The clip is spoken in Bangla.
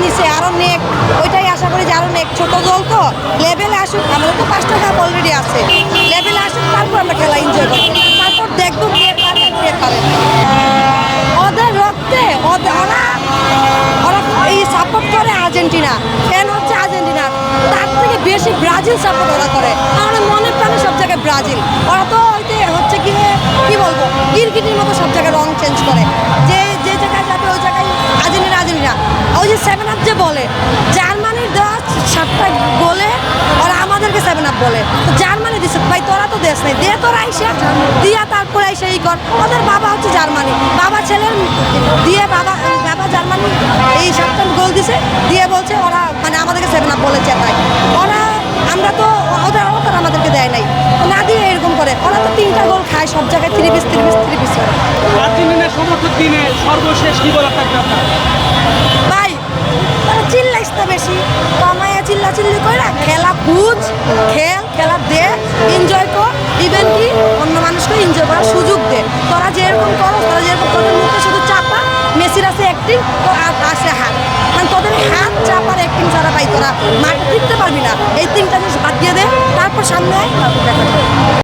নিচে আরও নেক, ওইটাই আশা করি যে আরও নেক। ছোট দল তো লেভেলে আসুক, আমাদের তো 5টা কাপ অলরেডি আছে, লেভেলে আসুক, তারপর আমরা খেলা এনজয় করি, তারপর দেখবো কে পারে কে পারে। ওদের রক্তে ওরা এই সাপোর্ট করে আর্জেন্টিনা, ফ্যান হচ্ছে আর্জেন্টিনার, তার থেকে বেশি ব্রাজিল সাপোর্ট ওরা করে। আমাদের মনে প্রাণে সব জায়গায় ব্রাজিল। ওরা তো হচ্ছে কি বলবো, গিরগিটির মতো সব জায়গায় রং চেঞ্জ করে, যে যে জায়গায় যাবে ওই জায়গায় আর্জেন্টিনা আর্জেন্টিনা। ওই যে 7 আপ যে বলে, জার্মানির দেওয়া 7টা গোলে ওরা আমাদেরকে 7 আপ বলে। তো জার্মানি দিচ্ছে, ভাই তোরা তো দেশ নেই, দে তোরা আইসা দিয়া তারপরে আইসা ই কর। ওদের বাবা হচ্ছে জার্মানি, বাবা ছেলের দিয়ে বাবা জার্মানি এই 7টা গোল দিছে, দিয়ে বলছে ওরা মানে আমাদেরকে 7 আপ বলেছে। তাই ওরা, আমরা তো ওদের আমাদেরকে দেয় নাই, না দিয়ে এরকম করে। ওরা তো 3টা গোল খায় সব জায়গায়, 3 পিস আর্জেন্টিনার সমর্থক দিনে সর্বশেষ কি বলার থাকবে আপনার? ভাই তারা চিল্লাইস না বেশি, কমায়া চিল্লাচিল্লি করে খেলা বুঝ, খেলা দে, এনজয় কর। ইভেন কি অন্য মানুষকে এনজয় করার সুযোগ দে। তোরা যেরকম করো, তোরা যেরকম, তোদের মুখে শুধু চাপা, মেসির আছে অ্যাক্টিং, তো আর আসে হাত, মানে তোদের হাত চাপার অ্যাক্টিং ছাড়া পাই তোরা মাঠে টিকতে পারবি না। এই 3টা জিনিস বাদ দিয়ে দে, তারপর সামনে আয়, তারপর দেখা যাবে।